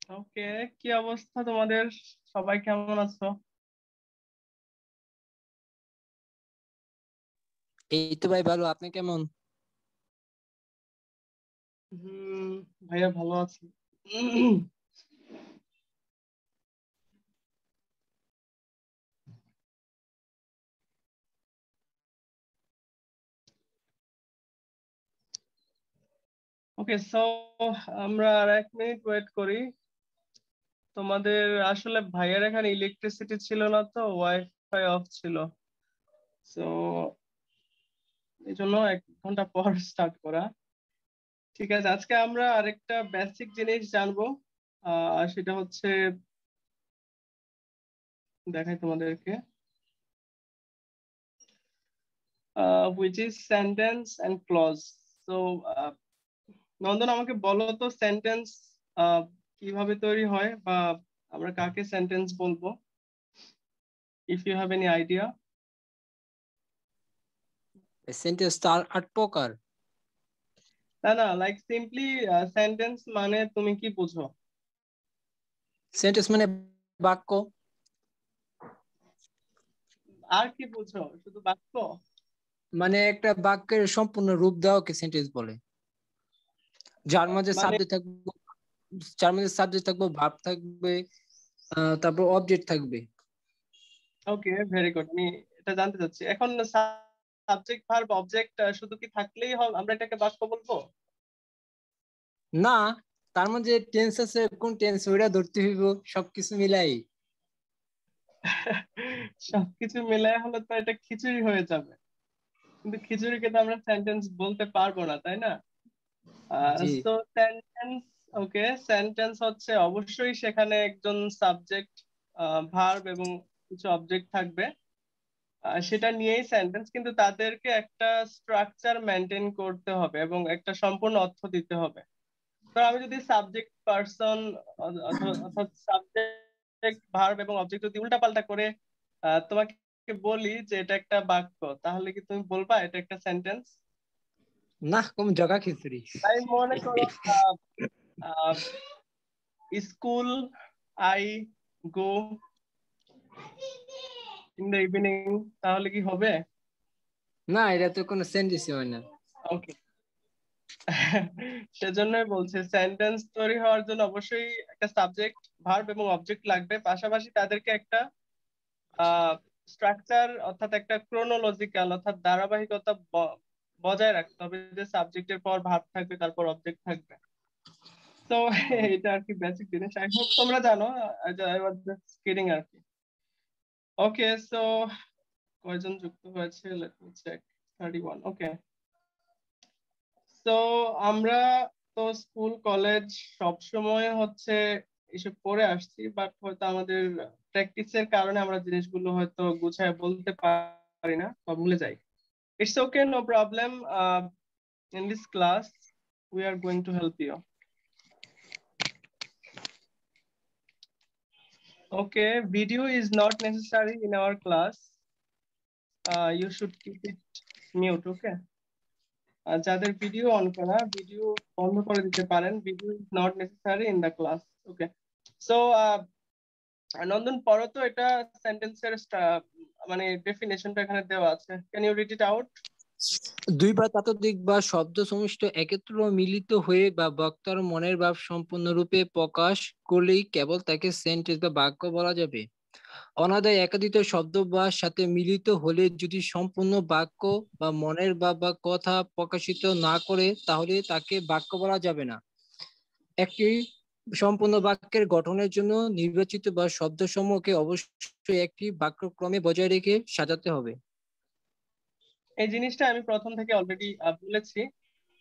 ওকে, কি অবস্থা তোমাদের? সবাই কেমন আছো? এই তো ভাই ভালো, আপনি কেমন? হুম, ভাইয়া ভালো আছি। ওকে, সো আমরা আর 1 মিনিট ওয়েট করি। তোমাদের আসলে ভাইয়ার এখানে ইলেকট্রিসিটি ছিল না, তো ওয়াইফাই অফ ছিল। সো এই জন্য 1 ঘন্টা পর স্টার্ট করা। ঠিক আছে, আজকে আমরা আরেকটা বেসিক জিনিস জানবো। আর সেটা হচ্ছে, দেখাই তোমাদেরকে, which is sentence and clause. So Nandan, আমাকে বলো তো সেন্টেন্স কিভাবে তৈরি হয়, বা আমরা কাকে সেন্টেন্স বলবো, if you have any idea. Sentence তার 8 প্রকার। না না, লাইক সিম্পলি সেন্টেন্স মানে তুমি কি বুঝো? সেন্টেন্স মানে বাক্য। আর কি বুঝো, শুধু বাক্য? মানে একটা বাক্যের সম্পূর্ণ রূপ দেওয়াকে সেন্টেন্স বলে। যার মধ্যে মানে সাবজেক্ট থাকবে, ভার্ব থাকবে, তারপর অবজেক্ট থাকবে। ওকে, ভেরি গুড। আমি এটা জানতে চাচ্ছি এখন, সাবজেক্ট ভার্ব অবজেক্ট শুধু কি থাকলেই হবে, আমরা এটাকে বাক্য বলবো? না, তার মধ্যে টেন্স আছে, কোন টেন্স ওইটা ধরতে হইব, সবকিছু মিলাই। সবকিছু মিলাই হলে তো এটা খিচুড়ি হয়ে যাবে, কিন্তু খিচুড়িকে তো আমরা সেন্টেন্স বলতে পারবো না, তাই না? জি। সো সেন্টেন্স, ওকে, সেন্টেন্স হচ্ছে অবশ্যই সেখানে একজন সাবজেক্ট, ভার্ব এবং কিছু অবজেক্ট থাকবে। সেটা নিয়েই সেন্টেন্স, কিন্তু তাদেরকে একটা স্ট্রাকচার মেনটেন করতে হবে এবং একটা সম্পূর্ণ অর্থ দিতে হবে। তো আমি যদি সাবজেক্ট পার্সন, অর্থাৎ সাবজেক্ট ভার্ব এবং অবজেক্ট যদি উল্টাপাল্টা করে তোমাকে বলি যে এটা একটা বাক্য, তাহলে কি তুমি বলবা এটা একটা সেন্টেন্স? না, কম জগা খিচুড়ি। তাই মনে করো, school I go in the evening, তাহলে কি হবে? না, এটা তো কোনো সেন্টেন্সই হয় না। ওকে। সেজন্যই বলছে সেন্টেন্স তৈরি হওয়ার জন্য অবশ্যই একটা সাবজেক্ট ভার্ব এবং অবজেক্ট লাগবে, পাশাপাশি তাদেরকে একটা স্ট্রাকচার, অর্থাৎ একটা ক্রোনোলজিক্যাল অর্থাৎ ধারাবাহিকতা বজায় রাখতে হবে, যে সাবজেক্টের পর ভার্ব থাকবে, তারপর অবজেক্ট থাকবে। তো এটা আর কি বেসিক জিনিস, আই হোপ তোমরা জানো। আই ওয়াজ জাস্ট কিডিং আর কি। ওকে, সো কয়জন যুক্ত হয়েছে, লেট মি চেক। 31। ওকে, তো আমরা তো স্কুল কলেজ সব সময় হচ্ছে এসব পড়ে আসছি, বাট হয়তো আমাদের প্র্যাকটিসের কারণে আমরা জিনিসগুলো হয়তো গুছায় বলতে পারি না বা ভুলে যাই। It's okay, no problem. In this class we are going to help you. Okay, video is not necessary in our class. You should keep it mute. Okay, যাদের ভিডিও অন করা, ভিডিও বন্ধ করে দিতে পারেন। Video is not necessary in the class. Okay, so Nandan, পড়ো তো এটা, সেন্টেন্সের মানে ডেফিনেশনটা এখানে দেওয়া আছে, can you read it out? দুই বা ততোধিক বা শব্দ সমষ্টি একত্র মিলিত হয়ে বা বক্তার মনের ভাব সম্পূর্ণরূপে প্রকাশ করলেই কেবল তাকে সেন্টেন্স বা বাক্য বলা যাবে। অনাদায় একাধিক শব্দ বা সাথে মিলিত হলে যদি সম্পূর্ণ বাক্য বা মনের ভাব বা কথা প্রকাশিত না করে, তাহলে তাকে বাক্য বলা যাবে না। একটি সম্পূর্ণ বাক্যের গঠনের জন্য নির্বাচিত বা শব্দসমূহকে অবশ্যই একটি বাক্যক্রমে বজায় রেখে সাজাতে হবে। এই জিনিসটা আমি প্রথম থেকে অলরেডি বলেছি,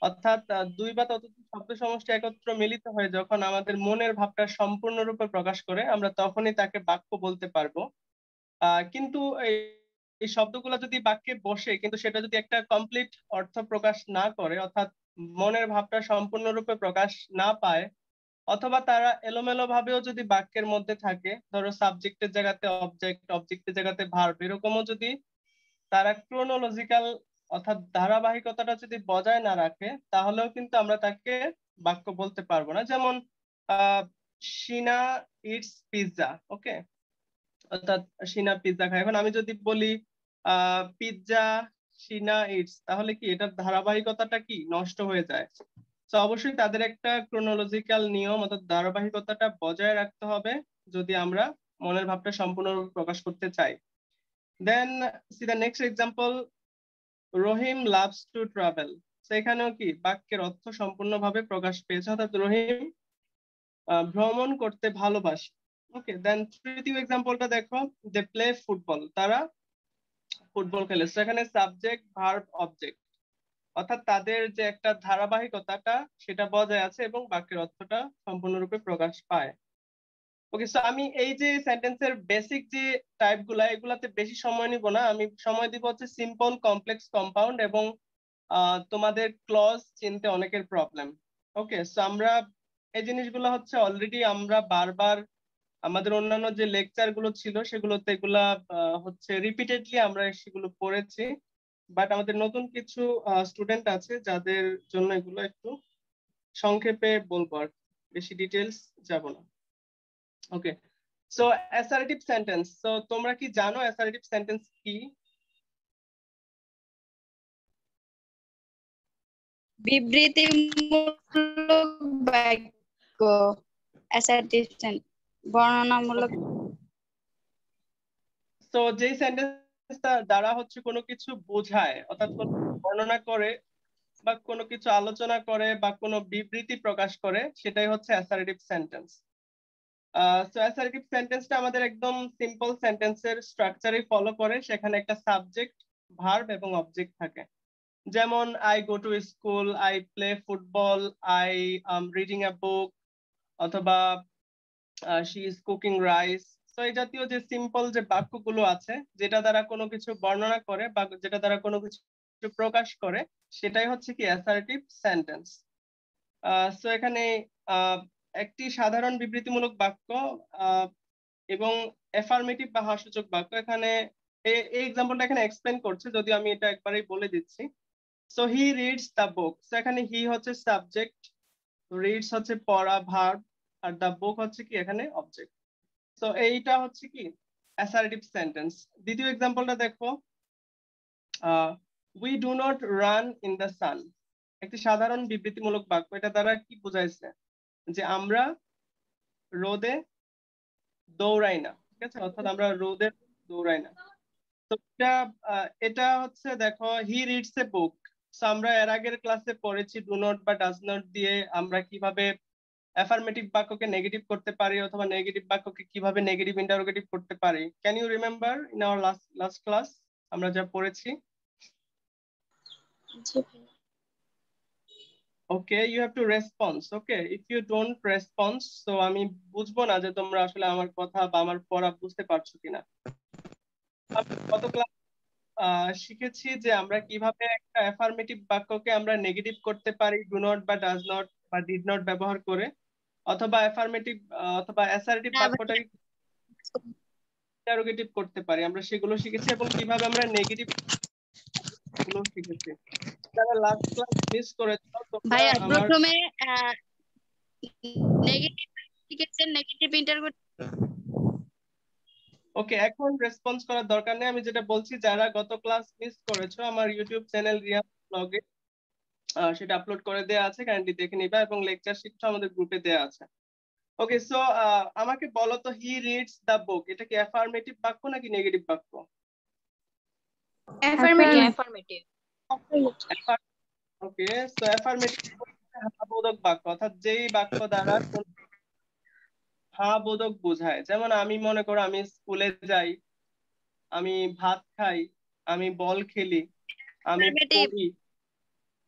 অর্থাৎ দুই বা ততোধিক শব্দ সমষ্টি একত্র মিলিত হয়ে যখন আমাদের মনের ভাবটা সম্পূর্ণরূপে প্রকাশ করে, আমরা তখনই তাকে বাক্য বলতে পারবো। কিন্তু এই শব্দগুলো যদি বাক্যে বসে কিন্তু সেটা যদি একটা কমপ্লিট অর্থ প্রকাশ না করে, অর্থাৎ মনের ভাবটা সম্পূর্ণরূপে প্রকাশ না পায়, অথবা তারা এলোমেলো ভাবেও যদি বাক্যের মধ্যে থাকে, ধরো সাবজেক্টের জায়গাতে অবজেক্ট, অবজেক্টের জায়গাতে ভার্ব, এরকমও যদি তারা ক্রোনোলজিক্যাল অর্থাৎ ধারাবাহিকতাটা যদি বজায় না রাখে, তাহলেও কিন্তু আমরা তাকে বাক্য বলতে পারবো না। যেমন শিনা ইটস পিৎজা। ওকে, অর্থাৎ শিনা পিৎজা খায়। এখন আমি যদি বলি পিৎজা শিনা ইটস, তাহলে কি এটার ধারাবাহিকতাটা কি নষ্ট হয়ে যায়। তো অবশ্যই তাদের একটা ক্রোনোলজিক্যাল নিয়ম অর্থাৎ ধারাবাহিকতাটা বজায় রাখতে হবে যদি আমরা মনের ভাবটা সম্পূর্ণরূপে প্রকাশ করতে চাই। Then see the next example, Rahim loves to travel. সেখানেও কি বাক্যের অর্থ সম্পূর্ণভাবে প্রকাশ পেয়েছে, অর্থাৎ রহিম ভ্রমণ করতে ভালোবাসে। ওকে, দেন তৃতীয় এক্সাম্পলটা দেখো, দে প্লে ফুটবল, তারা ফুটবল খেলে। সেখানে সাবজেক্ট ভার্ব অবজেক্ট, অর্থাৎ তাদের যে একটা ধারাবাহিকতাটা সেটা বজায় আছে এবং বাক্যের অর্থটা সম্পূর্ণরূপে প্রকাশ পায়। ওকে, সো আমি এই যে সেন্টেন্সের বেসিক যে টাইপ গুলা, এগুলাতে বেশি সময় নিব না। আমি সময় দিব হচ্ছে সিম্পল, কমপ্লেক্স, কম্পাউন্ড এবং তোমাদের ক্লজ চিনতে অনেকের প্রবলেম। ওকে, সো আমরা এই জিনিসগুলো হচ্ছে অলরেডি আমরা বারবার আমাদের অন্যান্য যে লেকচার গুলো ছিল সেগুলোতে এগুলা হচ্ছে রিপিটেডলি আমরা সেগুলো পড়েছি, বাট আমাদের নতুন কিছু স্টুডেন্ট আছে যাদের জন্য এগুলো একটু সংক্ষেপে বলবো, আর বেশি ডিটেলস যাব না। ওকে, সো অ্যাসার্টিভ সেন্টেন্স, তো তোমরা কি জানো অ্যাসার্টিভ সেন্টেন্স কি? বিবৃতিমূলক বাক্য, অ্যাসার্টিভ বর্ণনামূলক। তো যেই সেন্টেন্সটা দ্বারা হচ্ছে কোনো কিছু বোঝায় অর্থাৎ বর্ণনা করে বা কোনো কিছু আলোচনা করে বা কোনো বিবৃতি প্রকাশ করে, সেটাই হচ্ছে অ্যাসার্টিভ সেন্টেন্স। সো অ্যাসার্টিভ সেন্টেন্সটা আমাদের একদম সিম্পল সেন্টেন্সের স্ট্রাকচারই ফলো করে। সেখানে একটা সাবজেক্ট, ভার্ব এবং অবজেক্ট থাকে। যেমন I go to school, I play football, I reading a book, অথবা শি ইজ কুকিং রাইস। তো এই জাতীয় যে সিম্পল যে বাক্যগুলো আছে যেটা দ্বারা কোনো কিছু বর্ণনা করে বা যেটা দ্বারা কোনো কিছু প্রকাশ করে, সেটাই হচ্ছে কি অ্যাসার্টিভ সেন্টেন্স। সো এখানে একটি সাধারণ বিবৃতিমূলক বাক্য এবং এফার্মেটিভ বা হ্রাসসূচক বাক্য, এখানে এই এক্সাম্পলটা এখানে এক্সপ্লেন করছে, যদি আমি এটা একবারেই বলে দিচ্ছি। So he reads the book, so এখানে হি হচ্ছে সাবজেক্ট, রিডস হচ্ছে পড়া ভার্ব, আর দ্য বুক হচ্ছে কি এখানে অবজেক্ট। তো এইটা হচ্ছে কি অ্যাসার্টিভ সেন্টেন্স। দ্বিতীয় এক্সাম্পলটা দেখো, we do not run in the sun, একটি সাধারণ বিবৃতিমূলক বাক্য। এটা দ্বারা কি বোঝাইছে যে আমরা রোদে দৌড়াই না, ঠিক আছে, অর্থাৎ আমরা রোদে দৌড়াই না। তো এটা হচ্ছে দেখো, হি রিডস এ বুক। আমরা এর আগের ক্লাসে পড়েছি ডু নট বা ডাজ নট দিয়ে আমরা কিভাবে অ্যাফার্মেটিভ বাক্যকে নেগেটিভ করতে পারি অথবা নেগেটিভ বাক্যকে কিভাবে নেগেটিভ ইন্টারোগেটিভ করতে পারি। Can you remember in our last class আমরা যা পড়েছি? Okay, you have to response. Okay, if you don't response, তো আমি বুঝবো না যে তোমরা আসলে আমার কথা বা আমার পড়া বুঝতে পারছো কিনা। গত ক্লাস শিখেছি যে আমরা কিভাবে একটা অ্যাফার্মেটিভ বাক্যকে আমরা নেগেটিভ করতে পারি ডু নট বা ডাজ নট বা ডিড নট ব্যবহার করে, অথবা অ্যাফার্মেটিভ অথবা অ্যাসার্টিভ বাক্যটাকে ইন্টারোগেটিভ করতে পারি, আমরা সেগুলো শিখেছি, এবং কিভাবে আমরা নেগেটিভ গুলো শিখেছি। যারা লাস্ট ক্লাস মিস করেছো তোমরা ভাইয়া আমার প্রথমে নেগেটিভ শিখেছেন, নেগেটিভ ইন্টারভিউ। ওকে, এখন রেসপন্স করার দরকার নেই। আমি যেটা বলছি, যারা গত ক্লাস মিস করেছো আমার ইউটিউব চ্যানেল রিয়া ব্লগে সেটা আপলোড করে দেওয়া আছে, কাইন্ডলি দেখে নিবা, এবং লেকচার শিটটা আমাদের গ্রুপে দেওয়া আছে। ওকে, সো আমাকে বলো তো, হি রিডস দ্য বুক, এটা কি অ্যাফার্মেটিভ বাক্য নাকি নেগেটিভ বাক্য? অ্যাফার্মেটিভ। ওকে, সো অ্যাফার্মেটিভ হ্যাঁ-বোধক বাক্য, অর্থাৎ যেই বাক্য দ্বারা হ্যাঁ-বোধক বোঝায়। যেমন আমি মনে করো আমি স্কুলে যাই, আমি ভাত খাই, আমি বল খেলি, আমি অ্যাফার্মেটিভ। পড়ি,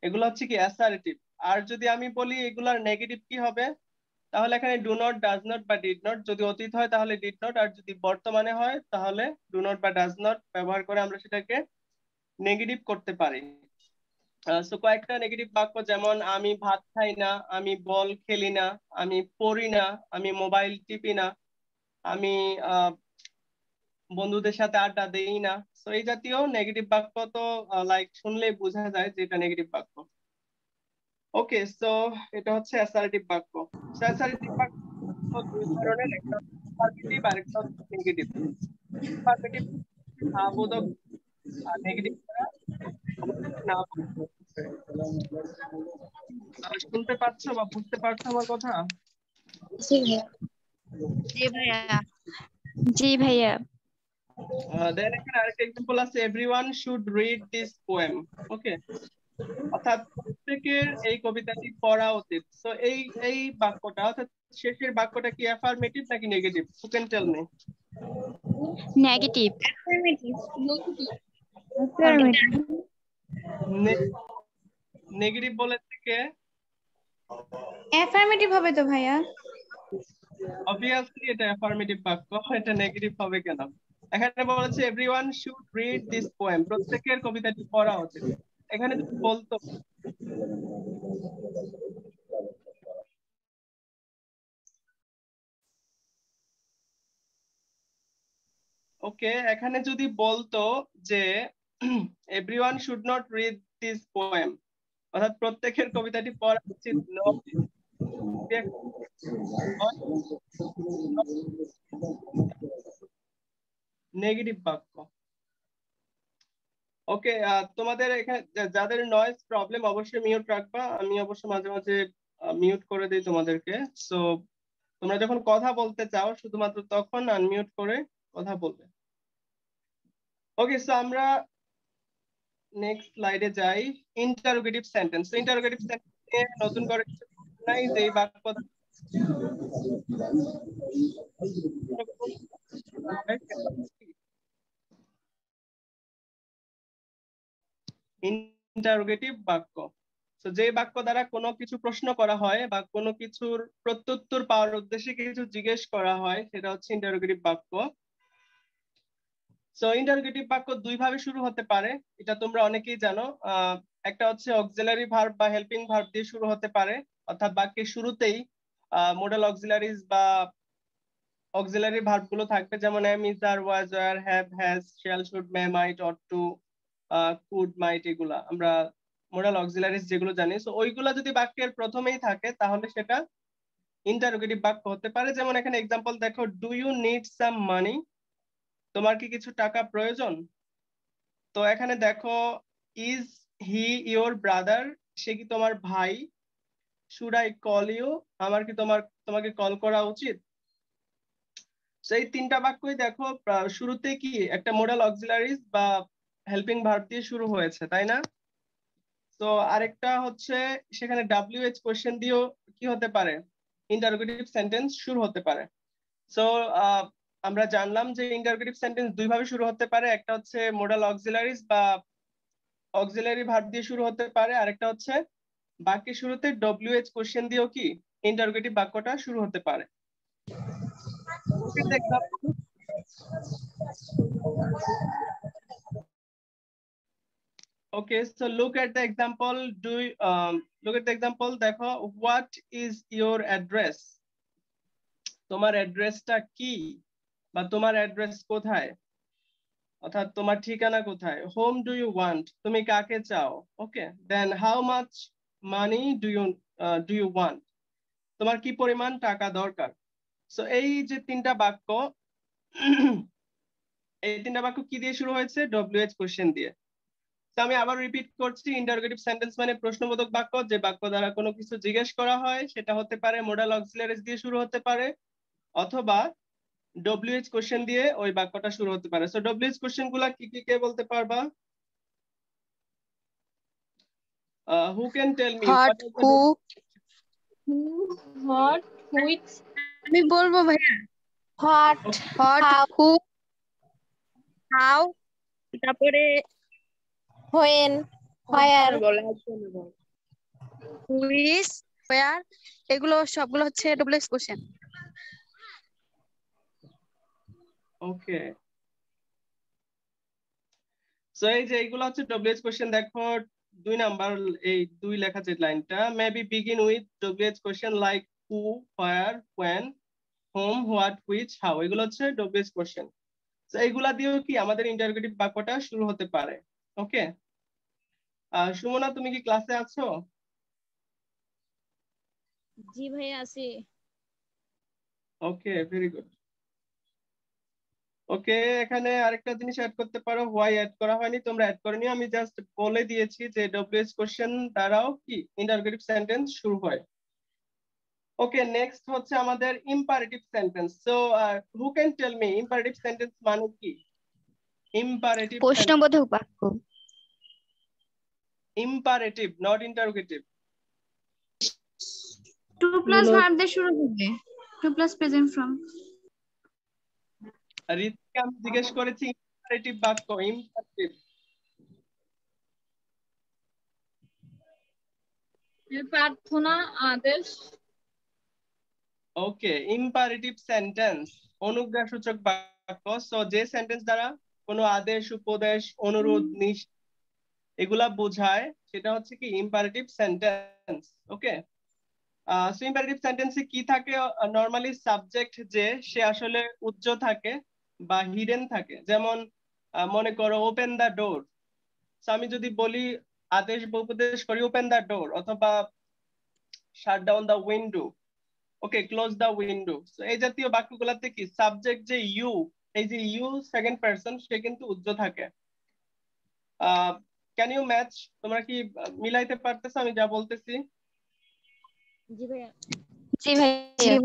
এগুলো হচ্ছে কি অ্যাসার্টিভ। আর যদি আমি বলি এগুলার নেগেটিভ কি হবে, তাহলে এখানে ডু নট, ডাজ নট বা ডিড নট, যদি অতীত হয় তাহলে ডিড নট, আর যদি বর্তমানে হয় তাহলে ডু নট বা ডাজ নট ব্যবহার করে আমরা সেটাকে নেগেটিভ করতে পারি। সো কয়েকটা নেগেটিভ বাক্য, যেমন আমি ভাত খাই না, আমি বল খেলি না, আমি পড়ি না, আমি মোবাইল টিপি না, আমি বন্ধুদের সাথে আড্ডা দেই না। তো এই জাতীয় নেগেটিভ বাক্য তো লাইক শুনলেই বোঝা যায় যে এটা নেগেটিভ বাক্য। ওকে, সো এটা হচ্ছে অ্যাসার্টিভ বাক্য। অ্যাসার্টিভ বাক্য বাক্য দুই ধরনের, একটা অ্যাফার্মেটিভ আর একটা নেগেটিভ। অ্যাফার্মেটিভ হ্যাঁ বোধক, আর নেগেটিভ অবশ্যই না বোধক। শুনতে পাচ্ছ বা বুঝতে পারছো আমার কথা? জি ভাইয়া। জি ভাইয়া। দেন এখানে আরেকটা এক্সাম্পল আছে, everyone should read this poem. Okay, অর্থাৎ প্রত্যেকের এই কবিতাটি পড়া উচিত। সো এই এই বাক্যটা অর্থাৎ শেষের বাক্যটা কি অ্যাফার্মেটিভ নাকি negative? You can tell me. Negative. Negative বলেছে কে? অ্যাফার্মেটিভ হবে তো ভাইয়া। অবভিয়াসলি এটা অ্যাফার্মেটিভ বাক্য, এটা নেগেটিভ হবে কেন? এখানে বলেছে everyone should read this poem, প্রত্যেকের কবিতাটি পড়া উচিত। এখানে যদি বলতো ওকে, এখানে যদি বলতো যে everyone should not read this poem, অর্থাৎ প্রত্যেকের কবিতাটি পড়া উচিত নয়, নেগেটিভ বাক্য। ওকে, তোমাদের এখানে যাদের নয়েজ প্রবলেম অবশ্যই মিউট রাখবা, আমি অবশ্য মাঝে মাঝে মিউট করে দিই তোমাদেরকে। সো তোমরা যখন কথা বলতে চাও শুধুমাত্র তখন আনমিউট করে কথা বলবে। ওকে, সো আমরা নেক্সট স্লাইডে যাই। Interrogative sentence. ইন্টারোগেটিভ সেন্টেন্সে নতুন করে কিছু নাই, যে এই বাক্য ইন্টারোগেটিভ বাক্য। তো যে বাক্য দ্বারা কোনো কিছু প্রশ্ন করা হয় বা কোনো কিছুর প্রত্যুত্তর পাওয়ার উদ্দেশ্যে কিছু জিজ্ঞেস করা হয়, সেটা হচ্ছে ইন্টারোগেটিভ বাক্য। সো ইন্টারোগেটিভ বাক্য দুই ভাবে শুরু হতে পারে, এটা তোমরা অনেকেই জানো। একটা হচ্ছে অক্সিলারি ভার্ব বা হেল্পিং ভার্ব দিয়ে শুরু হতে পারে, অর্থাৎ বাক্যের শুরুতেই মোডাল অক্সিলারিজ বা অক্সিলারি ভার্ব গুলো থাকবে, যেমন am, is, are, was, were, have, has, shall, should, may, might, ought to, could, might, এগুলা আমরা মোডাল অক্সিলারিজ যেগুলো জানি। সো ওইগুলা যদি বাক্যের প্রথমেই থাকে তাহলে সেটা ইন্টারোগেটিভ বাক্য হতে পারে। যেমন এখানে এক্সাম্পল দেখো, ডু ইউ নিড সাম মানি, তোমার কি কিছু টাকা প্রয়োজন? তো এখানে দেখো, ইজ হি ইওর ব্রাদার, সে কি তোমার ভাই? শুড আই কল ইউ, আমার কি তোমাকে কল করা উচিত? সেই তিনটা বাক্যই দেখো শুরুতে কি একটা মোডাল অক্সিলারিজ বা হেল্পিং ভার্ব দিয়ে শুরু হয়েছে, তাই না? তো আরেকটা হচ্ছে সেখানে WH কোশ্চেন দিয়েও কি হতে পারে, ইন্টারোগেটিভ সেন্টেন্স শুরু হতে পারে। সো আমরা জানলাম যে ইন্টারোগেটিভ সেন্টেন্স দুই ভাবে শুরু হতে পারে, একটা হচ্ছে মোডাল অক্সিলারিজ বা অক্সিলারি ভার্ব দিয়ে শুরু হতে পারে, আরেকটা হচ্ছে বাক্যের শুরুতে WH কোশ্চেন দিয়েও কি ইন্টারোগেটিভ বাক্যটা শুরু হতে পারে। Okay, so look at the example. Look at the example. দেখো, what is your address? তোমার অ্যাড্রেসটা কি বা তোমার অ্যাড্রেস কোথায়, অর্থাৎ তোমার ঠিকানা কোথায়? হোম ডু ইউ ওয়ান্ট, তুমি কাকে চাও? Okay, then how much money do you want, তোমার কি পরিমাণ টাকা দরকার? সো এই যে তিনটা বাক্য, এই তিনটা বাক্য কি দিয়ে শুরু হয়েছে? WH কোশ্চেন দিয়ে। তো আমি আবার রিপিট করছি, ইন্টারোগেটিভ সেন্টেন্স মানে প্রশ্নবোধক বাক্য, যে বাক্য দ্বারা কোনো কিছু জিজ্ঞেস করা হয়, সেটা হতে পারে মোডাল অক্সিলারিজ দিয়ে শুরু হতে পারে, অথবা WH কোশ্চেন দিয়ে ওই বাক্যটা শুরু হতে পারে। সো WH কোশ্চেন গুলা কি কি কে বলতে পারবা? Who can tell me what, who, what, which, আমি বলবো ভাইয়া। হট, হট, হু, হাউ, তারপরে হোয়েন, হোয়ার, হুইচ, ওয়্যার, এগুলো সবগুলো হচ্ছে ডব্লিউএস কোশ্চেন। ওকে, সো এই যে এইগুলো হচ্ছে WH কোশ্চেন। দেখো 2 নাম্বার, এই 2 লেখা যে লাইনটা, maybe begin with WH question like who, where, when, home, what, which, how, এগুলো হচ্ছে WH কোশ্চেন। তো এইগুলা দিয়েও কি আমাদের ইন্টারোগেটিভ বাক্যটা শুরু হতে পারে। ওকে, সুমনা তুমি কি ক্লাসে আছো? জি ভাইয়া আছি। ওকে, ভেরি গুড। ওকে, এখানে আরেকটা জিনিস অ্যাড করতে পারো, হোয়াই অ্যাড করা হয়নি, তোমরা অ্যাড করনি, আমি জাস্ট বলে দিয়েছি যে ডব্লিউএইচ কোশ্চেন দ্বারাও কি ইন্টারোগেটিভ সেন্টেন্স শুরু হয়। ওকে, নেক্সট হচ্ছে আমাদের imperative sentence. So who can tell me imperative sentence মানে কি? ইম্পারেটিভ প্রশ্নবোধক বাক্য। Imperative, not interrogative. 2 plus verb দিয়ে শুরু হবে, 2 প্লাস প্রেজেন্ট ফর্ম। রিতিকা, আমি জিজ্ঞেস করেছি ইম্পারেটিভ বাক্য, ইম্পারেটিভ। প্রার্থনা, আদেশ। ওকে, ইম্পারেটিভ সেন্টেন্স অনুজ্ঞাসূচক বাক্য। সো যে সেন্টেন্স দ্বারা কোনো আদেশ, উপদেশ, অনুরোধ, নিষেধ এগুলা বোঝায় সেটা হচ্ছে কি ইম্পারেটিভ সেন্টেন্স। ওকে, সো ইম্পারেটিভ সেন্টেন্সে কি থাকে? নরমালি সাবজেক্ট যে সে আসলে উচ্চ থাকে বা হিডেন থাকে। যেমন মনে করো ওপেন দ্য ডোর। সো আমি যদি বলি আদেশ বা উপদেশ করি ওপেন দ্য ডোর, অথবা shut down the window, okay, close the window. So এই জাতীয় বাক্যগুলোতে কি সাবজেক্ট যে ইউ, এই যে ইউ সেকেন্ড পারসন, সে কিন্তু উজ্জ থাকে। Can you match? তোমরা কি মিলাইতে পারতেছো আমি যা বলতেছি? জি ভাইয়া। জি ভাইয়া।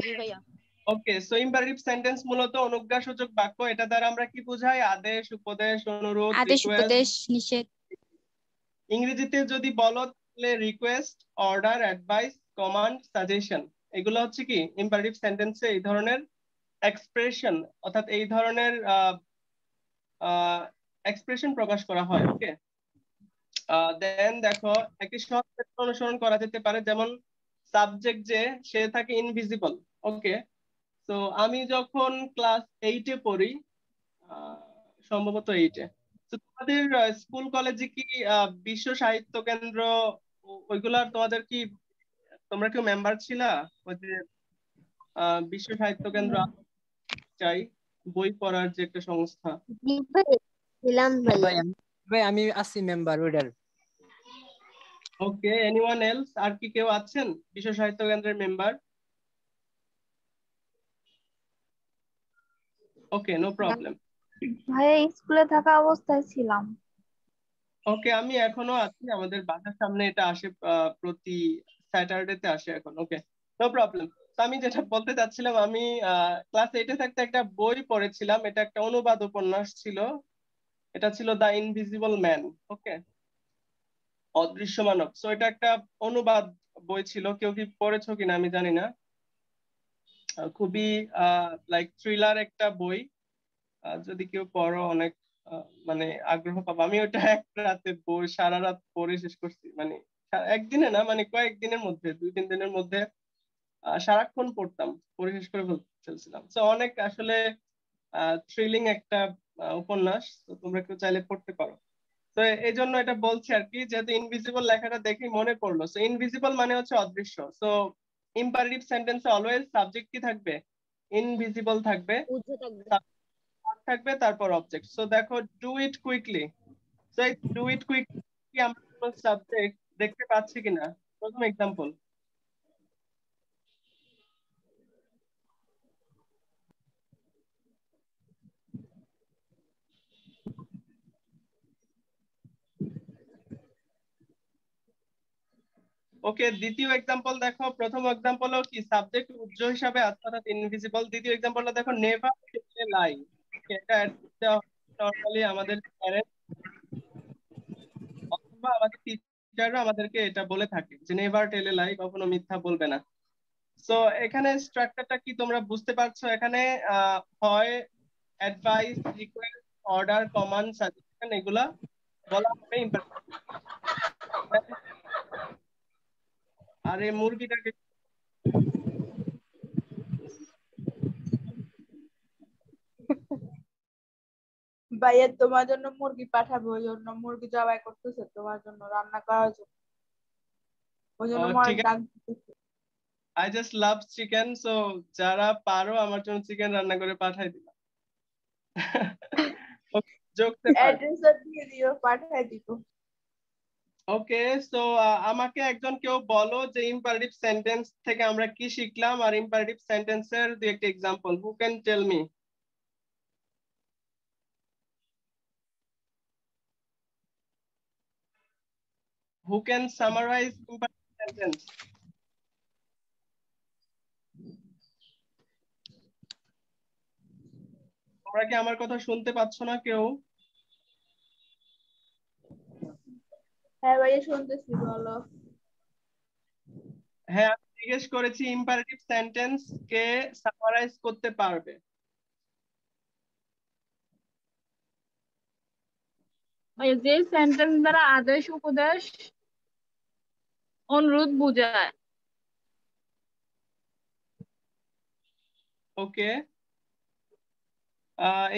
জি ভাইয়া। ওকে, সো ইম্পারেটিভ সেন্টেন্স মূলত অনুজ্ঞাসূচক বাক্য। এটা দ্বারা আমরা কি বোঝাই? আদেশ, উপদেশ, অনুরোধ, আদেশ, রিকোয়েস্ট। উপদেশ, নিষেধ। ইংরেজিতে যদি বলো তাহলে request, order, advice, command, suggestion, এগুলো হচ্ছে কি ইম্পারেটিভ সেন্টেন্সে এই ধরনের এক্সপ্রেশন, অর্থাৎ এই ধরনের এক্সপ্রেশন প্রকাশ করা হয়। ওকে, দেন দেখো একটি সহজ ক্ষেত্র অনুসরণ করা যেতে পারে। যেমন সাবজেক্ট যে সে থাকে ইনভিজিবল। ওকে, তো আমি যখন ক্লাস 8-এ পড়ি, সম্ভবত 8-এ, তো তোমাদের স্কুল কলেজে কি বিশ্ব সাহিত্য কেন্দ্র ওইগুলার তোমাদের কি, তোমরা কেউ মেম্বার ছিলা? ওই যে বিশ্ব সাহিত্য কেন্দ্র চাই বই পড়ার যে একটা সংস্থা। জি ভাই, ছিলাম ভাইয়া। ভাই আমি আছি মেম্বার ওইটার। ওকে, এনিওয়ান এলস? আর কি কেউ আছেন বিশ্ব সাহিত্য কেন্দ্রের মেম্বার? ওকে, নো প্রবলেম। ভাইয়া স্কুলে থাকা অবস্থায় ছিলাম। ওকে, আমি এখনো আছি, আমাদের বাসার সামনে এটা আসে, প্রতি স্যাটারডেতে আসে এখন। ওকে, নো প্রবলেম। তো আমি যেটা বলতে চাচ্ছিলাম, আমি ক্লাস 8-এ থাকতে একটা বই পড়েছিলাম, এটা একটা অনুবাদ উপন্যাস ছিল। এটা ছিল দ্য ইনভিজিবল ম্যান। ওকে, অদৃশ্য মানব। সো এটা একটা অনুবাদ বই ছিল, কেউ কি পড়েছো কিনা আমি জানি না। খুবই লাইক থ্রিলার একটা বই। যদি কেউ পড়ো অনেক মানে আগ্রহ পাবো। আমি ওটা এক রাতে বই সারা রাত পড়ে শেষ করছি, মানে একদিনে না, মানে কয়েকদিনের মধ্যে, 2-3 দিনের মধ্যে সারাক্ষণ পড়তাম, পড়ে শেষ করে ফেলছিলাম। তো অনেক আসলে থ্রিলিং একটা উপন্যাস, তো তোমরা কেউ চাইলে পড়তে পারো। তো এই জন্য এটা বলছি আর কি, যেহেতু ইনভিজিবল লেখাটা দেখেই মনে পড়লো। সো ইনভিজিবল মানে হচ্ছে অদৃশ্য। সো ইম্পারেটিভ সেন্টেন্সে অলওয়েজ সাবজেক্ট কি থাকবে? ইনভিজিবল থাকবে, উজ্জ্ব থাকবে। থাকবে তারপর অবজেক্ট। সো দেখো ডু ইট কুইকলি। সো এই ডু ইট কুইকলি আমরা কোনো সাবজেক্ট দেখতে পাচ্ছি কিনা? প্রথম এক্সাম্পল, ওকে। দ্বিতীয় এক্সাম্পল দেখো, প্রথম এক্সাম্পলও কি সাবজেক্ট উজ্জ্ব হিসাবে আছে, অর্থাৎ ইনভিজিবল। দ্বিতীয় এক্সাম্পলটা দেখো, নেভার লাই। এটা নর্মালি আমাদের parents অথবা আমাদের টিচাররা আমাদেরকে এটা বলে থাকে যে নেভার টেল এ লাই, কখনো মিথ্যা বলবে না। সো এখানে স্ট্রাকচারটা কি তোমরা বুঝতে পারছো? এখানে হয় advice, request, order, command, suggestion এগুলা বলা হবে ইম্পারেটিভ। আরে মুরগিটাকে ভাইয়া তোমার জন্য মুরগি পাঠাবো, ওই জন্য মুরগি জবাই করতেছে তোমার জন্য রান্না করার জন্য, ওই জন্য ঠিক আছে। ডাক। I just love chicken, so যারা পারো আমার জন্য চিকেন রান্না করে পাঠাই দিবা। জোকস অ্যাপার্ট, অ্যাড্রেসটা দিয়ে দিও, পাঠাই দিব। ওকে, সো আমাকে একজন কেউ বলো যে ইম্পারেটিভ সেন্টেন্স থেকে আমরা কি শিখলাম, আর ইম্পারেটিভ সেন্টেন্সের দুই একটা example. Who can tell me? Who can summarize imperative sentence? তোমরা কি আমার কথা শুনতে পাচ্ছ না কেউ? হ্যাঁ ভাইয়া শুনতেছি, বলো। হ্যাঁ, আমি জিজ্ঞেস করেছি ইম্পারেটিভ সেন্টেন্স কে সামারাইজ করতে পারবে? যে সেন্টেন্স দ্বারা আদেশ উপদেশ অনুরোধ বোঝায়। ওকে,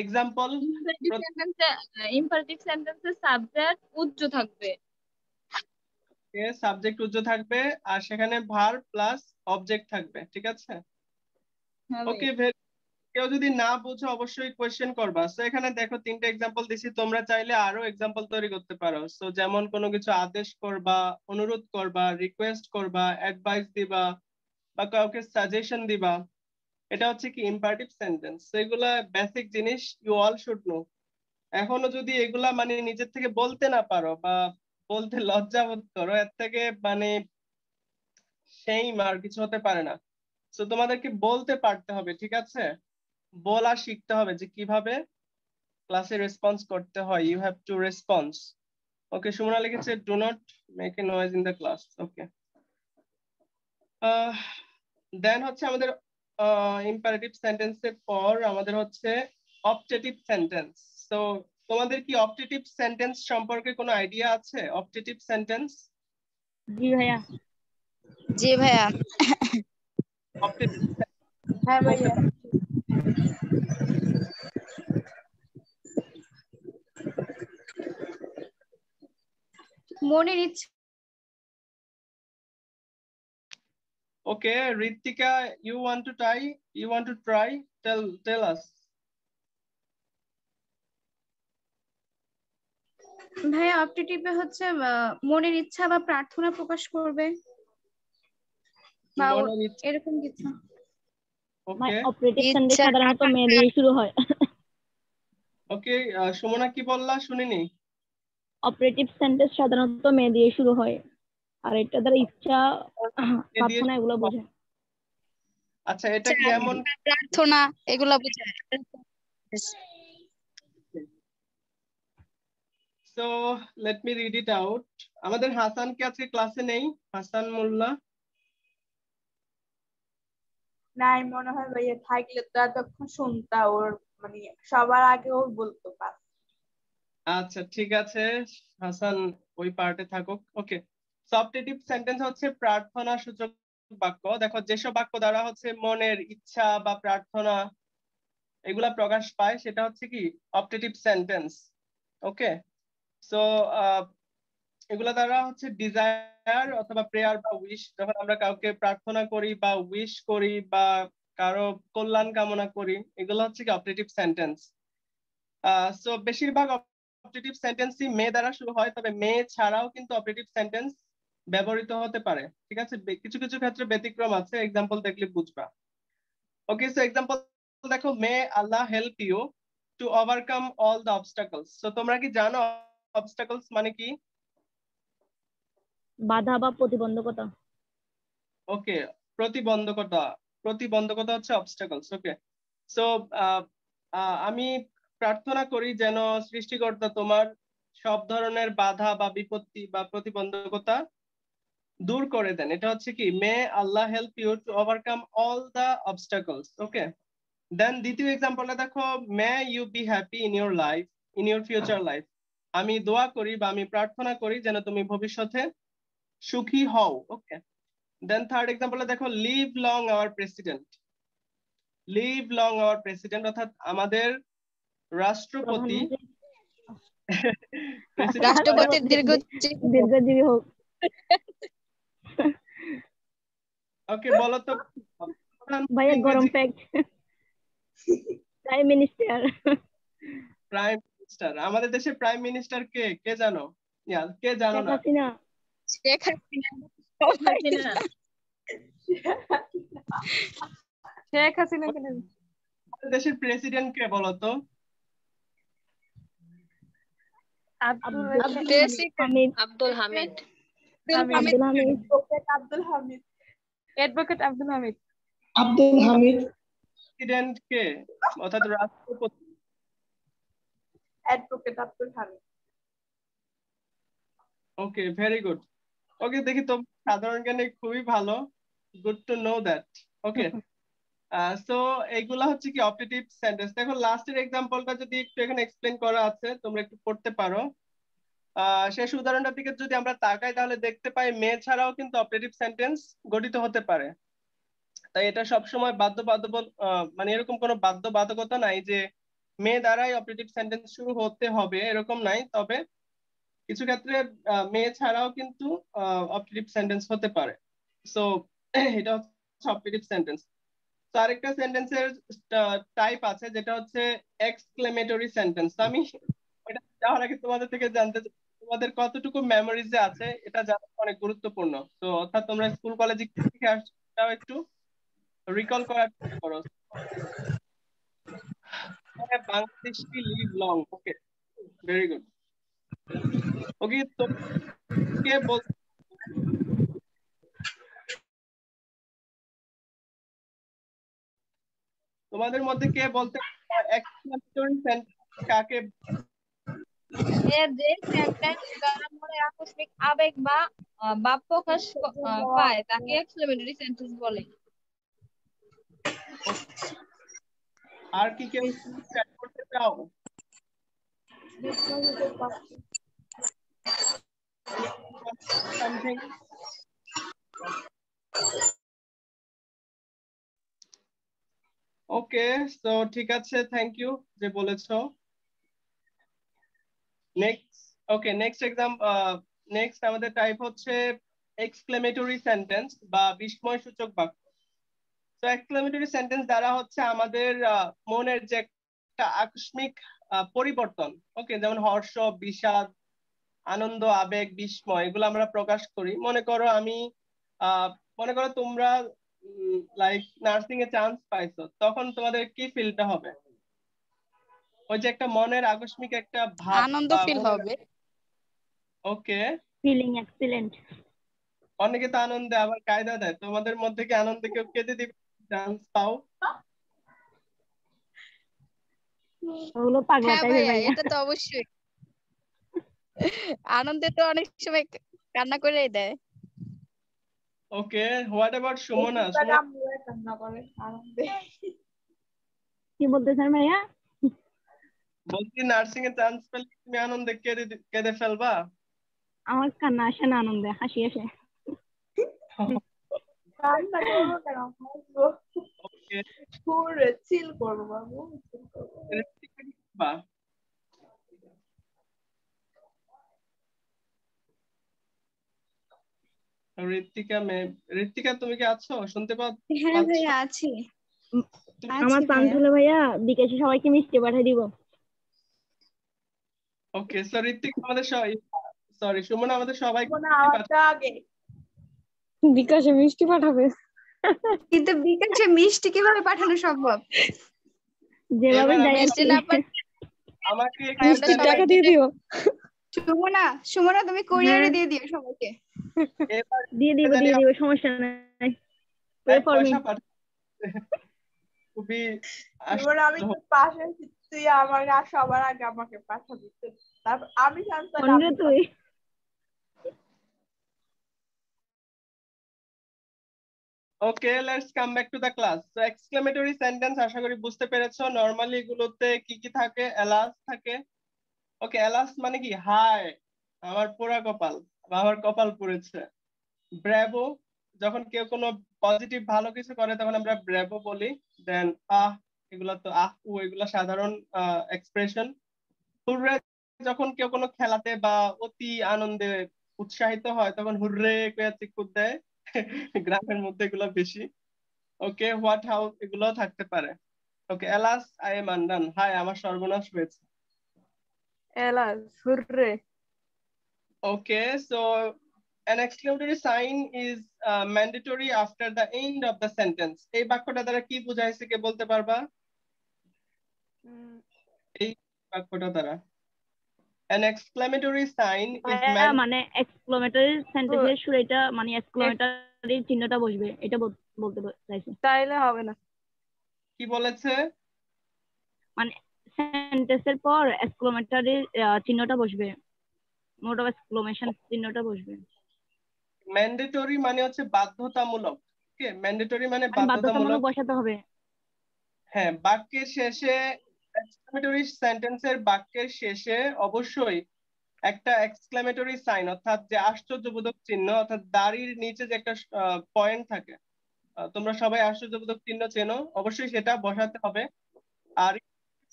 এক্সাম্পল। ইম্পারেটিভ সেন্টেন্সের সাবজেক্ট উচ্চ থাকবে। সাবজেক্ট উজ্জ্ব থাকবে আর সেখানে ভার্ব প্লাস অবজেক্ট থাকবে, ঠিক আছে? ওকে, কেউ যদি না বুঝো অবশ্যই কোয়েশ্চেন করবা। সো এখানে দেখো তিনটা এক্সাম্পল দিছি, তোমরা চাইলে আরো এক্সাম্পল তৈরি করতে পারো। সো যেমন কোনো কিছু আদেশ করবা, অনুরোধ করবা, রিকোয়েস্ট করবা, অ্যাডভাইস দিবা, বা কাউকে সাজেশন দিবা, এটা হচ্ছে কি ইম্পারেটিভ সেন্টেন্স। তো এগুলা বেসিক জিনিস, ইউ অল শুড নো। এখনো যদি এগুলা মানে নিজের থেকে বলতে না পারো বা বলতে লজ্জা বোধ করো, এর থেকে মানে সেই আর কিছু হতে পারে না। তো তোমাদেরকে বলতে পারতে হবে, ঠিক আছে? বলা শিখতে হবে যে কিভাবে ক্লাসে রেসপন্স করতে হয়। You have to response. Okay, Sumana লিখেছে do not make a noise in the class. Okay, then হচ্ছে আমাদের ইম্পারেটিভ সেন্টেন্সের পর আমাদের হচ্ছে অপটেটিভ সেন্টেন্স। তো তোমাদের কি অপটেটিভ সেন্টেন্স সম্পর্কে কোনো আইডিয়া আছে? Optative sentence? জি ভাইয়া। জি ভাইয়া। অপটেটিভ হ্যাঁ ভাইয়া। মনের ইচ্ছা। Okay, Ritika, you want to try? Tell us. ভাইয়া অপটেটিভে হচ্ছে মনের ইচ্ছা বা প্রার্থনা প্রকাশ করবে বা মনের ইচ্ছা। এরকম কিছু। Okay, অপারেটিভ সেন্টেন্স ইচ্ছা সাধারণত মেয়ে দিয়ে শুরু হয়। okay, সুমনা কি বললা শুনিনি? অপারেটিভ সেন্টেন্স সাধারণত মেয়ে দিয়ে শুরু হয়, আর এটা দ্বারা ইচ্ছা, এ দিয়ে প্রার্থনা এগুলো বোঝায়। আচ্ছা, এটা কি এমন? প্রার্থনা এগুলা বোঝায়। So let me read it out. আমাদের হাসান কি আজকে ক্লাসে নেই? হাসান মোল্লা? নাই মনে হয় ভাইয়া, থাকলে তো এতক্ষণ শুনতা, ওর মানে সবার আগে ও বলতো পাস। আচ্ছা, ঠিক আছে, হাসান ওই পার্টে থাকুক। ওকে, অপটেটিভ সেন্টেন্স হচ্ছে প্রার্থনা সূচক বাক্য। দেখো যেসব বাক্য দ্বারা হচ্ছে মনের ইচ্ছা বা প্রার্থনা এগুলা প্রকাশ পায় সেটা হচ্ছে কি অপটেটিভ সেন্টেন্স। ওকে, সো এগুলা দ্বারা হচ্ছে ডিজায়ার অথবা প্রেয়ার বা উইশ, যখন আমরা কাউকে প্রার্থনা করি বা উইশ করি বা কারো কল্যাণ কামনা করি, এগুলো হচ্ছে কি অপটেটিভ সেন্টেন্স। সো বেশিরভাগ অপটেটিভ সেন্টেন্সই মে দ্বারা শুরু হয়, তবে মে ছাড়াও কিন্তু অপটেটিভ সেন্টেন্স ব্যবহৃত হতে পারে, ঠিক আছে? কিছু কিছু ক্ষেত্রে ব্যতিক্রম আছে, এক্সাম্পল দেখলে বুঝবা। ওকে, সো এক্সাম্পল দেখো, may Allah help you to overcome all the obstacles. So তোমরা কি জানো অবস্টাকলস মানে কি? বাধা বা প্রতিবন্ধকতা। ওকে, প্রতিবন্ধকতা। প্রতিবন্ধকতা হচ্ছে অবস্টাকলস। ওকে, সো আমি প্রার্থনা করি যেন সৃষ্টিকর্তা তোমার সব ধরনের বাধা বা বিপত্তি বা প্রতিবন্ধকতা দূর করে দেন। এটা হচ্ছে কি may Allah help you to overcome all the obstacles. Okay, then দ্বিতীয় এক্সাম্পলটা দেখো, may you be happy in your life, in your future life. আমি দোয়া করি বা আমি প্রার্থনা করি যেন তুমি ভবিষ্যতে সুখী হও। ওকে, দেন থার্ড এক্সাম্পলে দেখো, live long hour president. Live long hour president অর্থাৎ আমাদের রাষ্ট্রপতি রাষ্ট্রপতির দীর্ঘজীবী হোক। ওকে, বলো তো ভাইয়া গরম fact, prime minister. Prime minister, আমাদের দেশের প্রাইম মিনিস্টার কে কে জানো? কে জানো না? শেখ হাসিনা শেখ হাসিনা কেন? আমাদের দেশের প্রেসিডেন্ট কে বলো তো? আব্দুল হামিদ আব্দুল হামিদ। আব্দুল হামিদ। আব্দুল হামিদ, অ্যাডভোকেট আব্দুল হামিদ। আব্দুল হামিদ। প্রেসিডেন্ট কে অর্থাৎ রাষ্ট্রপতি? অ্যাডভোকেট আব্দুল হামিদ। ওকে, ভেরি গুড। ওকে, দেখি তো সাধারণ জ্ঞানে খুবই ভালো। Good to know that. Okay, so এইগুলা হচ্ছে কি অপারেটিভ সেন্টেন্স। দেখো লাস্টের এক্সাম্পলটা যদি একটু এখানে এক্সপ্লেন করা আছে, তোমরা একটু পড়তে পারো। শেষ উদাহরণটার দিকে যদি আমরা তাকাই তাহলে দেখতে পাই মে ছাড়াও কিন্তু অপারেটিভ সেন্টেন্স গঠিত হতে পারে। তাই এটা সবসময় মানে এরকম কোনো বাধ্যবাধকতা নাই যে মে দ্বারাই অপারেটিভ সেন্টেন্স শুরু হতে হবে, এরকম নাই। তবে কিছু ক্ষেত্রে মে ছাড়াও কিন্তু অপারেটিভ সেন্টেন্স হতে পারে। সো এটা হচ্ছে অপারেটিভ সেন্টেন্স। তো আরেকটা সেন্টেন্সের টাইপ আছে যেটা হচ্ছে এক্সক্লেমেটরি সেন্টেন্স। তো আমি এটা যাওয়ার আগে তোমাদের থেকে জানতে চাই তোমাদের কতটুকু মেমোরিজে আছে, এটা জানা অনেক গুরুত্বপূর্ণ। তো অর্থাৎ তোমরা স্কুল কলেজে থেকে আসছো এটাও একটু রিকল করার চেষ্টা করো। বাংলাদেশ কি লিভ লং। ওকে, ভেরি গুড। ওকে, তো কে বল তোমাদের মধ্যে কে বলতে এক্সক্লেমেটরি সেন্টেন্স কাকে? যে সেন্টেন্স দ্বারা মনে আকস্মিক আবেগ বা ভাব প্রকাশ পায় তাকে এক্সক্লেমেটরি সেন্টেন্স বলে। আর কি কেউ অ্যাড করতে চাও? সামথিং? ওকে, সো ঠিক আছে, থ্যাংক ইউ যে বলেছো। নেক্সট, ওকে, নেক্সট আমাদের টাইপ হচ্ছে এক্সক্লেমেটরি সেন্টেন্স বা বিস্ময় সূচক বাক্য। তো এক্সক্লেমেটরি সেন্টেন্স দ্বারা হচ্ছে আমাদের মনের যে একটা আকস্মিক পরিবর্তন, ওকে, যেমন হর্ষ, বিষাদ, আনন্দ, আবেগ, বিস্ময়, এগুলো আমরা প্রকাশ করি। মনে করো তোমরা লাইক নার্সিং এ চান্স পাইছো, তখন তোমাদের কি ফিলটা হবে? ওই যে একটা মনের আকস্মিক একটা ভাব আনন্দ বা ফিল হবে। ওকে, ফিলিং এক্সিলেন্ট। অনেকে তো আনন্দে আবার কায়দা দেয়। তোমাদের মধ্যে কি আনন্দে কেউ কেঁদে দিবে চান্স পাও? ওগুলো পাগলা হ্যাঁ টাইপের ভাইয়া, ভাইয়া। এটা তো অবশ্যই। আনন্দে তো অনেক সময় কান্না করেই দেয়। ওকে, হোয়াট অ্যাবাউট সুমনা? কান্না করে আনন্দে। কি বলতেছেন ভাইয়া? বলছি নার্সিং এ চান্স পেলে তুমি আনন্দে কেঁদে ফেলবা? আমার কান্না আসে না, আনন্দে হাসি আসে। কান্না করবো কেন, হাসবো। ওকে, ঘুরে চিল করবো বাবু, চিল করবো। বাহ, ঋত্বিকা তুমি কি আছো? শুনতে হ্যাঁ পাচ্ছ? ভাইয়া আছি। আমার চান্স হলে ভাইয়া বিকাশে সবাইকে মিষ্টি পাঠিয়ে দিব। ওকে, সো ঋত্বিকা আমাদের সরি সুমনা আমাদের সবাইকে আমারটা আগে বিকাশে মিষ্টি পাঠাবে? কিন্তু বিকাশে মিষ্টি কিভাবে পাঠানো সম্ভব? যেভাবে এবার যাই মিষ্টি আর কি। না পাঠালে আমাকে আমরা সবাই দিয়ে দিও। সুমনা তুমি কোরিয়ারে দিয়ে দিও সবাইকে। এবার দিয়ে দিব, সমস্যা নাই। পয়সা পাঠাতে খুবই এবার আমি তো পাশে আছি, তুই আমার সবার আগে আমাকে পাঠাবি, তারপর আমি জানতাম। তুই okay, let's come back to the class. তো এক্সক্লেমেটরি সেন্টেন্স আশা করি বুঝতে পেরেছো। নরমালি এগুলোতে কি কি থাকে? এলাস থাকে। ওকে, এলাস মানে কি? হাই, আমার পোড়া কপাল বা আমার কপাল পুড়েছে। ব্র্যাভো, যখন কেউ কোনো পজিটিভ ভালো কিছু করে তখন আমরা ব্র্যাভো বলি। দেন এগুলা তো উ এগুলা সাধারণ এক্সপ্রেশন। হুররে, যখন কেউ কোনো খেলাতে বা অতি আনন্দে উৎসাহিত হয় তখন হুররে করে চিৎকার দেয়। গ্রামের মধ্যে এগুলো বেশি। ওকে, হোয়াট, হাউ, এগুলো থাকতে পারে। Okay, alas, I am undone, হাই আমার সর্বনাশ হয়েছে। Alas, hurrah. Okay, so an exclamatory sign is mandatory after the end of the sentence. এই বাক্যটা দ্বারা কি বোঝাইছে কে বলতে পারবা? এই বাক্যটা দ্বারা an exclamatory sign is মানে এক্সক্লেমেটরি সেন্টেন্সের শুরু এটা মানে এক্সক্লেমেটরি চিহ্নটা বসবে এটা বলতে চাইছে। তাইলে হবে না। কি বলেছে? মানে সেন্টেন্সের পর এক্সক্লেমেটরি চিহ্নটা বসবে, মোড অফ এক্সক্লেমেশন চিহ্নটা বসবে। ম্যান্ডেটরি মানে হচ্ছে বাধ্যতামূলক। ওকে, ম্যান্ডেটরি মানে বাধ্যতামূলক বসাতে হবে। হ্যাঁ, বাক্যের শেষে এক্সক্লেমেটরি সেন্টেন্সের বাক্যের শেষে অবশ্যই একটা এক্সক্লেমেটরি সাইন অর্থাৎ যে আশ্চর্যবোধক চিহ্ন অর্থাৎ দাড়ির নিচে যে একটা পয়েন্ট থাকে, তোমরা সবাই আশ্চর্যবোধক চিহ্ন চেনো, অবশ্যই সেটা বসাতে হবে। আর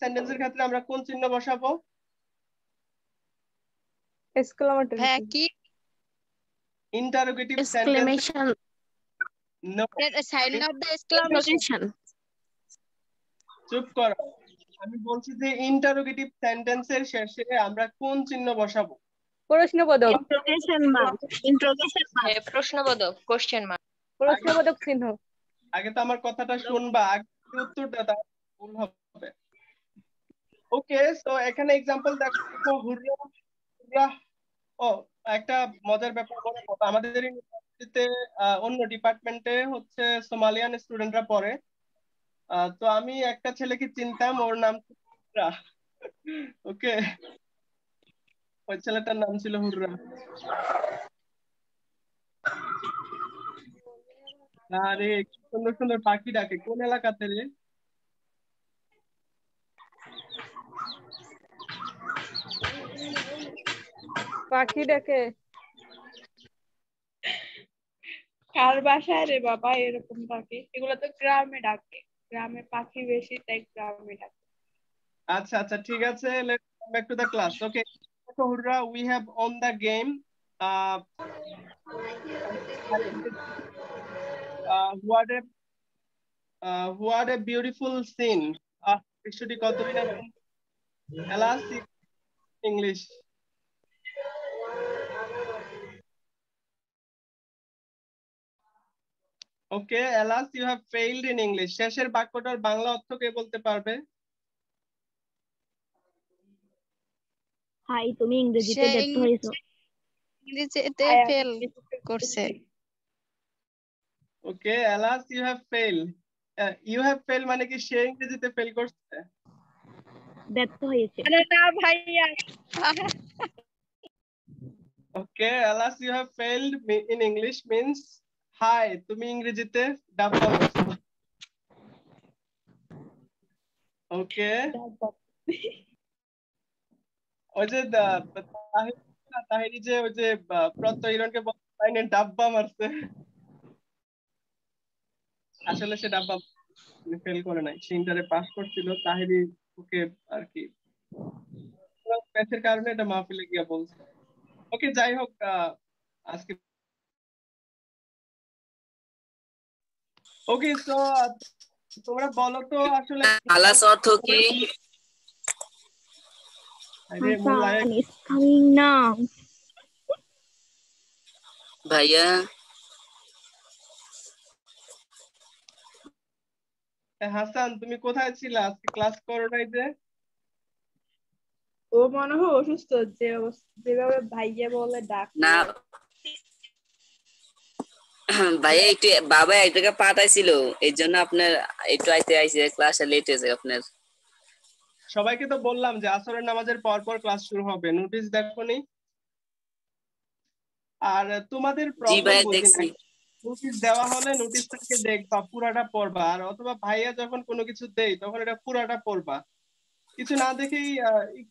সেন্টেন্সের ক্ষেত্রে আমরা কোন চিহ্ন বসাবো? এক্সক্লেমেটরি। হ্যাঁ কি interrogative sentence. Exclamation no, sign of the exclamation. চুপ করো, আমি বলছি যে ইন্টারোগেটিভ সেন্টেন্সের শেষে আমরা কোন চিহ্ন বসাবো? প্রশ্নবোধক। Interrogation mark. Interrogation mark. প্রশ্নবোধক, কোশ্চেন মার্ক। প্রশ্নবোধক চিহ্ন। আগে তো আমার কথাটা শুনবা, আগে উত্তরটা দাও, ভুল হবে। ওকে, সো এখানে एग्जांपल দেখো, হুররা হুররা। ও, একটা মজার ব্যাপার বলে, আমাদের ইউনিভার্সিটিতে অন্য ডিপার্টমেন্টে হচ্ছে সোমালিয়ান স্টুডেন্টরা পড়ে। তো আমি একটা ছেলেকে চিনতাম, ওর নাম ছিল হুররা। ওকে, ওই ছেলেটার নাম ছিল হুররা। আরে কি সুন্দর সুন্দর পাখি ডাকে, কোন এলাকাতে রে? পাখি ডাকে কার বাসায় রে বাবা এরকম পাখি? এগুলো তো গ্রামে ডাকে, গ্রামে পাখি বেশি তাই গ্রামে ডাকে। আচ্ছা আচ্ছা, ঠিক আছে, let's come back to the class. Okay, so Hurra, we have on the game. What a beautiful scene. Actually, কত minute? Alas, English. Okay, alas, you have failed in English. শেষের বাক্যটার বাংলা অর্থ কে বলতে পারবে? হাই, তুমি ইংরেজিতে ব্যর্থ হয়েছো। ইংরেজিতে ফেল করছে। Okay, alas, you have failed. You have failed মানে কি সে ইংরেজিতে ফেল করছে? ব্যর্থ হয়েছে। আরে না ভাইয়া। Okay, alas, you have failed in English means hi, তুমি ইংরেজিতে ডাব্বা মারছো। Okay, ওই যে তাহিরি যে ওই যে প্রত্যয় ইরনকে বলে ডাব্বা মারছে, আসলে সে ডাব্বা ফেল করে নাই, সে ইন্টারে পাস করছিল। তাহিরি ওকে আর কি ম্যাথের কারণে এটা মাহফিলে গিয়া বলছে। ওকে, যাই হোক, আজকে ওকে, সো তোমরা বলো তো আসলে আলাস অর্থ কি? আরে মোল্লায় is coming now. ভাইয়া হাসান, তুমি কোথায় ছিলা? আজকে ক্লাস করো নাই যে? ও মনে হয় অসুস্থ, যেভাবে ভাইয়া বলে ডাক। না ভাইয়া, একটু বাবা এক জায়গায় পাঠাইছিল, এই জন্য আপনার একটু আইসে ক্লাস লেট হয়েছে আপনার। সবাইকে তো বললাম যে আসরের নামাজের পর পর ক্লাস শুরু হবে, নোটিশ দেখোনি? আর তোমাদের জি প্রবলেম ভাইয়া, বুঝি দেখছি। না, নোটিশ দেওয়া হলে নোটিশটাকে দেখবা, পুরাটা পড়বা, আর অথবা ভাইয়া যখন কোনো কিছু দেই তখন এটা পুরাটা পড়বা। কিছু না দেখেই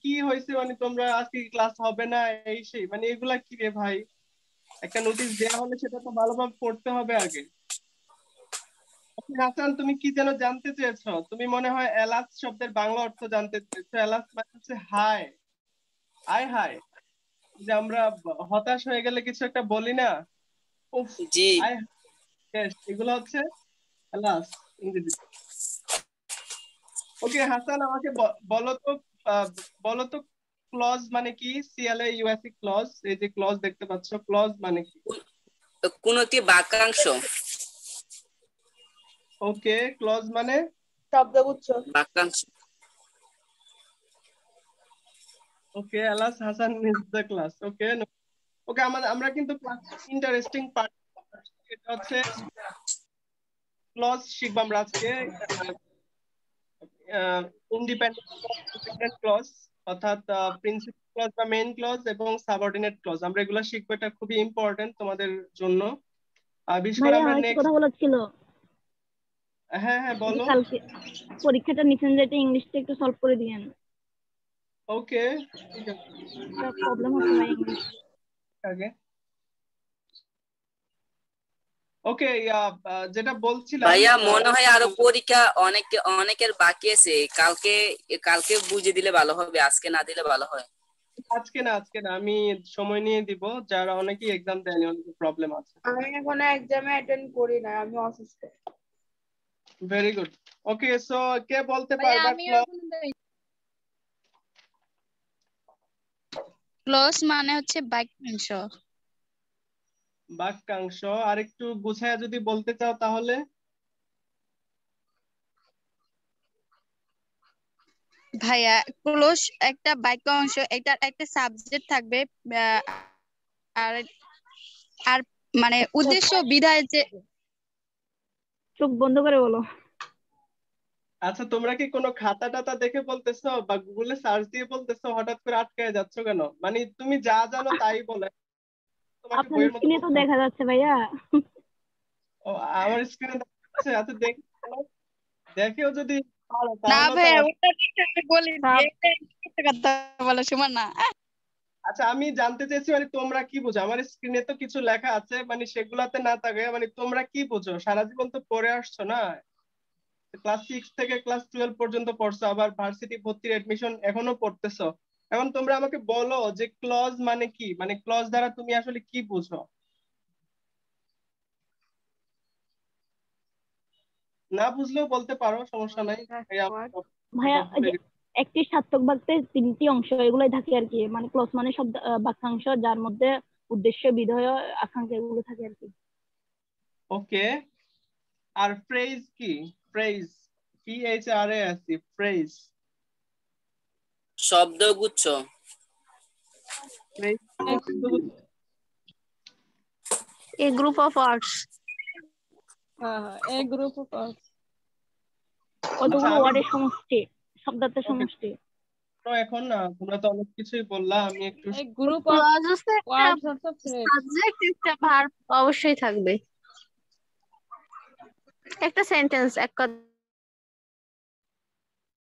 কি হয়েছে মানে তোমরা আজকে ক্লাস হবে না এই সেই, মানে এগুলা কি রে ভাই? একটা নোটিশ দেওয়া হলে সেটা তো ভালোভাবে পড়তে হবে আগে। হাসান, তুমি কি যেন জানতে চেয়েছো? তুমি মনে হয় এলাচ শব্দের বাংলা অর্থ জানতে চেয়েছো। এলাচ মানে হচ্ছে হাই, আয় হাই, যে আমরা হতাশ হয়ে গেলে কিছু একটা বলি না, উফ, জি আয় হায়, এগুলো হচ্ছে এলাচ ইংরেজি। ওকে হাসান, আমাকে বলো তো, বলো তো ক্লজ মানে কি? CLAUSE ক্লজ, এই যে ক্লজ দেখতে পাচ্ছ, ক্লজ মানে কি? কোন একটি বাক্যাংশ। ওকে, ক্লজ মানে শব্দগুচ্ছ। বাক্যাংশ। ওকে, আলাস হাসান মিস দ্য ক্লাস। ওকে ওকে, আমরা কিন্তু ইন্টারেস্টিং পার্ট, এটা হচ্ছে ক্লজ শিখবো আমরা আজকে। ইন্ডিপেন্ডেন্ট ক্লজ, অর্থাৎ প্রিন্সিপাল ক্লজ বা মেইন ক্লজ এবং সাবঅর্ডিনেট ক্লজ, আমরা এগুলো শিখবো। এটা খুবই ইম্পর্টেন্ট তোমাদের জন্য। বিশেষ করে ভাইয়া আমরা আমার একটা নেক্সট। কথা বলার ছিল। হ্যাঁ হ্যাঁ, যে বলো। কালকে পরীক্ষাটা নিছেন যেটা, ইংলিশটা একটু সলভ করে দিয়েন। ওকে, ঠিক আছে। প্রবলেম হচ্ছে ভাই ইংলিশ। আগে ওকে, যেটা বলছিলাম, ভাইয়া মনে হয় আরো পরীক্ষা অনেকের বাকি আছে। কালকে কালকে বুঝিয়ে দিলে ভালো হবে, আজকে না দিলে ভালো হয়। আজকে না, আমি সময় নিয়ে দিব। যারা অনেকেই এক্সাম দেয়নি, অনেকের প্রবলেম আছে। আমি এখনো এক্সামে অ্যাটেন্ড করি না, আমি অসুস্থ। Very good. ওকে, সো কে বলতে ভাইয়া পারবা আমিও এখনো দেই। ক্লোজ মানে হচ্ছে বাক্যাংশ। বাক্যাংশ আর একটু গুছায় যদি বলতে চাও তাহলে? ভাইয়া ক্লোজ একটা বাক্যাংশ, এটার একটা সাবজেক্ট থাকবে, আহ, আর আর মানে উদ্দেশ্য বিধায় যে চোখ বন্ধ করে বলো। আচ্ছা, তোমরা কি কোনো খাতা টাতা দেখে বলতেছো বা গুগলে সার্চ দিয়ে বলতেছো? হঠাৎ করে আটকায় যাচ্ছ কেন? মানে তুমি যা জানো তাই বলে, তোমাকে আপনার বইয়ের মতো স্ক্রিনে তো বলতে হবে। দেখা যাচ্ছে ভাইয়া। ও, আমার স্ক্রিনে দেখাচ্ছে? আচ্ছা দেখেও যদি পারো না তাহলে তো ভাইয়া, আমার। ওটা দেখে আমি বলি সাব কথা বলা সমান না। আচ্ছা, আমি জানতে চাইছি মানে তোমরা কি বুঝো? আমার স্ক্রিনে তো কিছু লেখা আছে, মানে সেগুলাতে না থাকে, মানে তোমরা কি বুঝো? সারা জীবন তো পড়ে আসছো না, ক্লাস 6 থেকে ক্লাস 12 পর্যন্ত পড়ছো, আবার ভার্সিটি ভর্তির এডমিশন এখনো পড়তেছো। এখন তোমরা আমাকে বলো যে ক্লজ মানে কি, মানে ক্লজ দ্বারা তুমি আসলে কি বুঝো? না বুঝলেও বলতে পারো, সমস্যা নাই। এই আমার ভাইয়া ভুলে যে গেছি। একটি সার্থক বাক্যে 3টি অংশ, এগুলোই থাকে আর কি। মানে ক্লোজ মানে শব্দ বাক্যাংশ যার মধ্যে উদ্দেশ্য বিধেয় আকাঙ্ক্ষা এগুলো থাকে আর কি। ওকে, আর ফ্রেজ কি? Phrase, PHRAS, phrase. শব্দগুচ্ছ। Phrase A group of words. A group of us. আচ্ছা, কতগুলো আমি ওয়ার্ডের সমষ্টি, শব্দার্থের ওকে, সমষ্টি। এখন না তোমরা তো অনেক কিছুই বললা, আমি একটু A group of ক্লজ হচ্ছে একটা words of the phrase. Subject, একটা ভার্ব অবশ্যই থাকবে, একটা সেন্টেন্স এক কথা